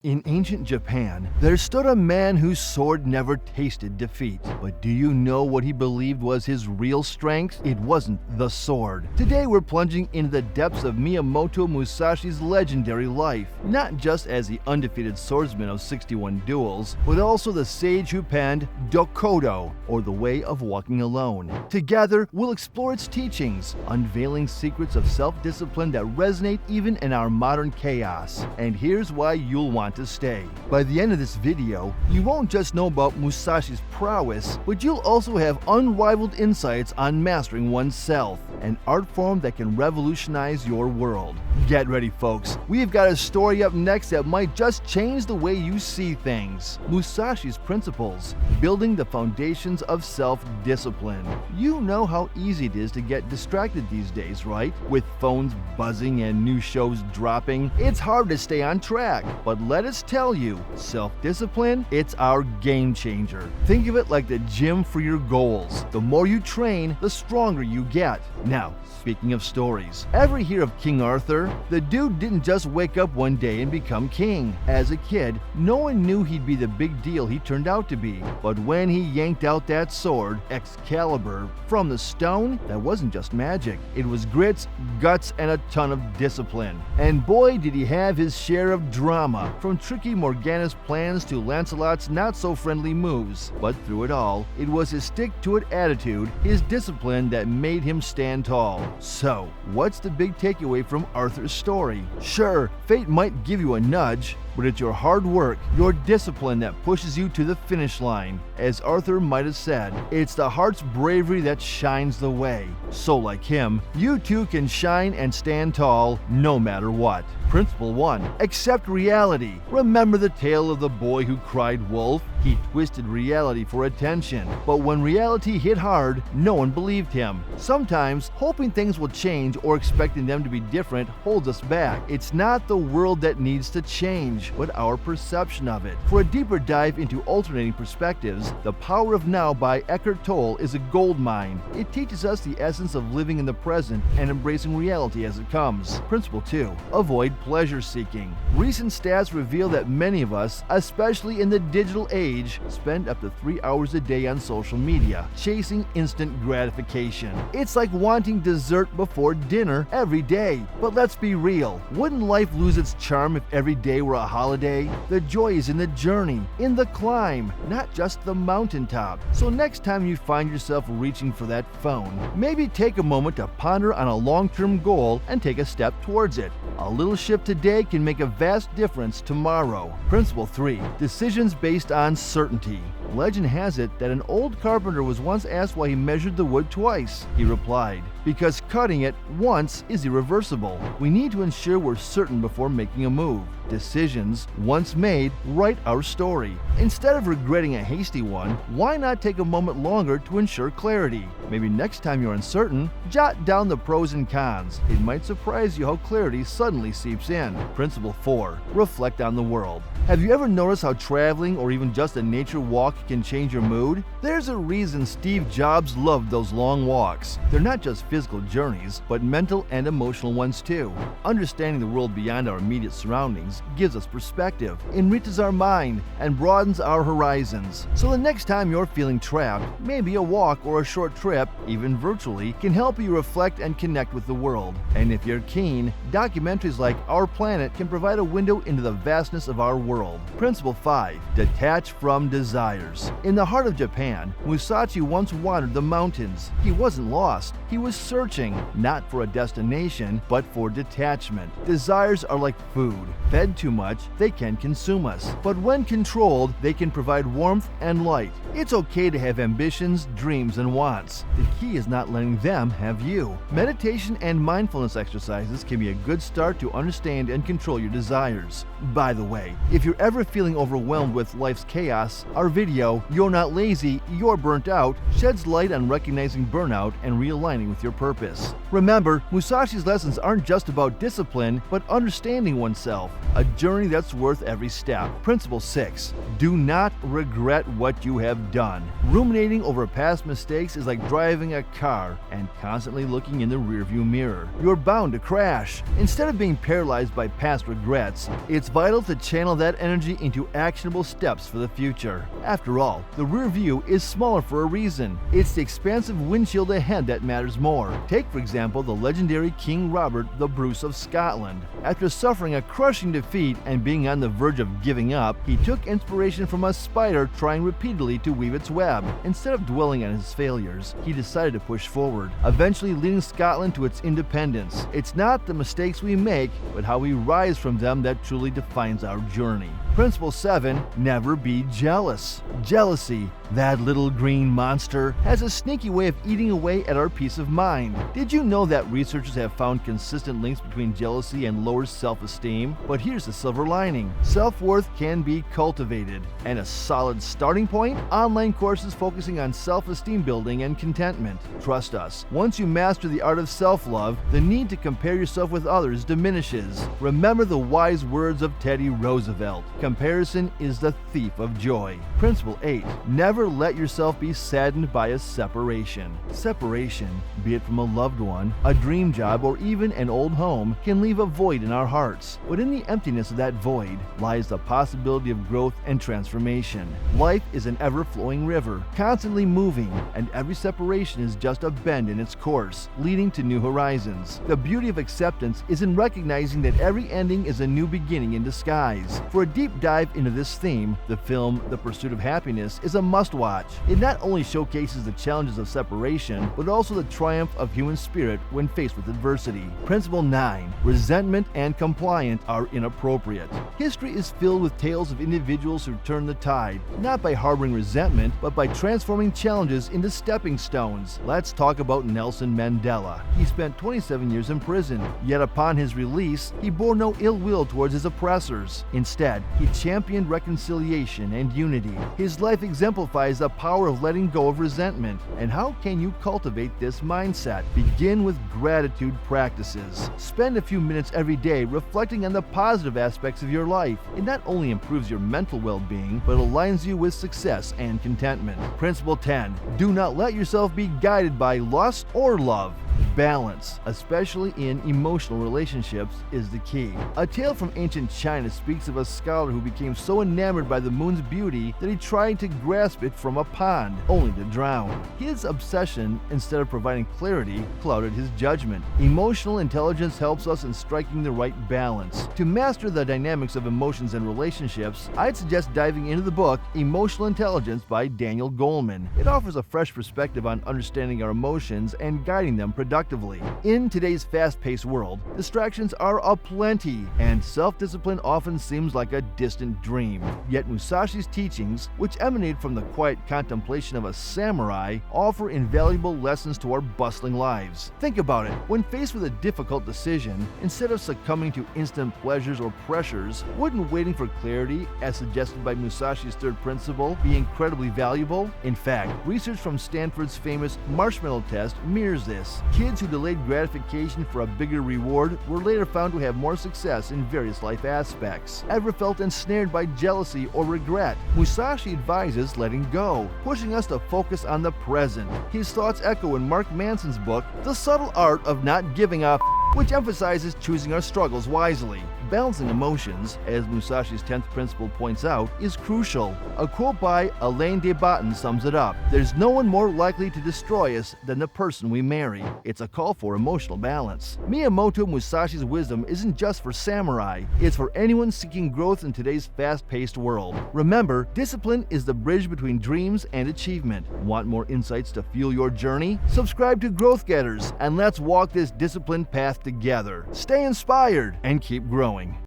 In ancient Japan, there stood a man whose sword never tasted defeat. But do you know what he believed was his real strength? It wasn't the sword. Today we're plunging into the depths of Miyamoto Musashi's legendary life, not just as the undefeated swordsman of 61 duels, but also the sage who penned Dokkodo, or the way of walking alone. Together, we'll explore its teachings, unveiling secrets of self-discipline that resonate even in our modern chaos. And here's why you'll want to stay. By the end of this video, you won't just know about Musashi's prowess, but you'll also have unrivaled insights on mastering oneself, an art form that can revolutionize your world. Get ready, folks. We've got a story up next that might just change the way you see things. Musashi's principles, building the foundations of self-discipline. You know how easy it is to get distracted these days, right? With phones buzzing and new shows dropping, it's hard to stay on track. But let us tell you, self-discipline, it's our game changer. Think of it like the gym for your goals. The more you train, the stronger you get. Now, speaking of stories, ever hear of King Arthur? The dude didn't just wake up one day and become king. As a kid, no one knew he'd be the big deal he turned out to be. But when he yanked out that sword, Excalibur, from the stone, that wasn't just magic. It was grits, guts, and a ton of discipline. And boy, did he have his share of drama, from tricky Morgana's plans to Lancelot's not-so-friendly moves. But through it all, it was his stick-to-it attitude, his discipline, that made him stand tall. So, what's the big takeaway from Arthur's story? Sure, fate might give you a nudge, but it's your hard work, your discipline that pushes you to the finish line. As Arthur might have said, it's the heart's bravery that shines the way. So like him, you too can shine and stand tall no matter what. Principle 1. Accept reality. Remember the tale of the boy who cried wolf? He twisted reality for attention, but when reality hit hard, no one believed him. Sometimes, hoping things will change or expecting them to be different holds us back. It's not the world that needs to change, but our perception of it. For a deeper dive into alternating perspectives, The Power of Now by Eckhart Tolle is a goldmine. It teaches us the essence of living in the present and embracing reality as it comes. Principle 2. Avoid pleasure seeking. Recent stats reveal that many of us, especially in the digital age, spend up to 3 hours a day on social media, chasing instant gratification. It's like wanting dessert before dinner every day. But let's be real, wouldn't life lose its charm if every day were a holiday? The joy is in the journey, in the climb, not just the mountaintop. So next time you find yourself reaching for that phone, maybe take a moment to ponder on a long-term goal and take a step towards it. A little shift today can make a vast difference tomorrow. Principle 3. Decisions based on certainty. Legend has it that an old carpenter was once asked why he measured the wood twice. He replied, "Because cutting it once is irreversible." We need to ensure we're certain before making a move. Decisions, once made, write our story. Instead of regretting a hasty one, why not take a moment longer to ensure clarity? Maybe next time you're uncertain, jot down the pros and cons. It might surprise you how clarity suddenly seeps in. Principle 4. Reflect on the world. Have you ever noticed how traveling or even just a nature walk can change your mood? There's a reason Steve Jobs loved those long walks. They're not just physical journeys, but mental and emotional ones too. Understanding the world beyond our immediate surroundings gives us perspective, enriches our mind, and broadens our horizons. So the next time you're feeling trapped, maybe a walk or a short trip, even virtually, can help you reflect and connect with the world. And if you're keen, documentaries like Our Planet can provide a window into the vastness of our world. Principle 5. Detach from desires. In the heart of Japan, Musashi once wandered the mountains. He wasn't lost. He was searching, not for a destination, but for detachment. Desires are like food. Fed too much, they can consume us. But when controlled, they can provide warmth and light. It's okay to have ambitions, dreams, and wants. The key is not letting them have you. Meditation and mindfulness exercises can be a good start to understand and control your desires. By the way, if you're ever feeling overwhelmed with life's chaos, our video, You're Not Lazy, You're Burnt Out, sheds light on recognizing burnout and realigning with your greater purpose. Remember, Musashi's lessons aren't just about discipline, but understanding oneself, a journey that's worth every step. Principle 6. Do not regret what you have done. Ruminating over past mistakes is like driving a car and constantly looking in the rearview mirror. You're bound to crash. Instead of being paralyzed by past regrets, it's vital to channel that energy into actionable steps for the future. After all, the rear view is smaller for a reason. It's the expansive windshield ahead that matters more. Take, for example, the legendary King Robert the Bruce of Scotland. After suffering a crushing defeat and being on the verge of giving up, he took inspiration from a spider trying repeatedly to weave its web. Instead of dwelling on his failures, he decided to push forward, eventually leading Scotland to its independence. It's not the mistakes we make, but how we rise from them that truly defines our journey. Principle 7. Never be jealous. Jealousy, that little green monster, has a sneaky way of eating away at our peace of mind. Did you know that researchers have found consistent links between jealousy and lower self-esteem? But here's the silver lining. Self-worth can be cultivated. And a solid starting point? Online courses focusing on self-esteem building and contentment. Trust us, once you master the art of self-love, the need to compare yourself with others diminishes. Remember the wise words of Teddy Roosevelt. Comparison is the thief of joy. Principle 8. Never let yourself be saddened by a separation. Separation, be it from a loved one, a dream job, or even an old home, can leave a void in our hearts. But in the emptiness of that void lies the possibility of growth and transformation. Life is an ever-flowing river, constantly moving, and every separation is just a bend in its course, leading to new horizons. The beauty of acceptance is in recognizing that every ending is a new beginning in disguise. For a deep dive into this theme, the film The Pursuit of Happiness is a must-watch. It not only showcases the challenges of separation, but also the triumph of human spirit when faced with adversity. Principle 9. Resentment and compliance are inappropriate. History is filled with tales of individuals who turn the tide, not by harboring resentment, but by transforming challenges into stepping stones. Let's talk about Nelson Mandela. He spent 27 years in prison, yet upon his release, he bore no ill will towards his oppressors. Instead, he championed reconciliation and unity. His life exemplifies the power of letting go of resentment. And how can you cultivate this mindset? Begin with gratitude practices. Spend a few minutes every day reflecting on the positive aspects of your life. It not only improves your mental well-being, but aligns you with success and contentment. Principle 10. Do not let yourself be guided by lust or love. Balance, especially in emotional relationships, is the key. A tale from ancient China speaks of a scholar who became so enamored by the moon's beauty that he tried to grasp it from a pond, only to drown. His obsession, instead of providing clarity, clouded his judgment. Emotional intelligence helps us in striking the right balance. To master the dynamics of emotions and relationships, I'd suggest diving into the book Emotional Intelligence by Daniel Goleman. It offers a fresh perspective on understanding our emotions and guiding them productively. In today's fast-paced world, distractions are aplenty, and self-discipline often seems like a distant dream. Yet Musashi's teachings, which emanate from the quiet contemplation of a samurai, offer invaluable lessons to our bustling lives. Think about it. When faced with a difficult decision, instead of succumbing to instant pleasures or pressures, wouldn't waiting for clarity, as suggested by Musashi's third principle, be incredibly valuable? In fact, research from Stanford's famous Marshmallow Test mirrors this. Kids who delayed gratification for a bigger reward were later found to have more success in various life aspects. Ever felt ensnared by jealousy or regret? Musashi advises letting go, pushing us to focus on the present. His thoughts echo in Mark Manson's book, The Subtle Art of Not Giving a which emphasizes choosing our struggles wisely. Balancing emotions, as Musashi's 10th principle points out, is crucial. A quote by Alain de Botton sums it up. There's no one more likely to destroy us than the person we marry. It's a call for emotional balance. Miyamoto Musashi's wisdom isn't just for samurai, it's for anyone seeking growth in today's fast-paced world. Remember, discipline is the bridge between dreams and achievement. Want more insights to fuel your journey? Subscribe to Growth Getters, and let's walk this disciplined path together. Stay inspired and keep growing.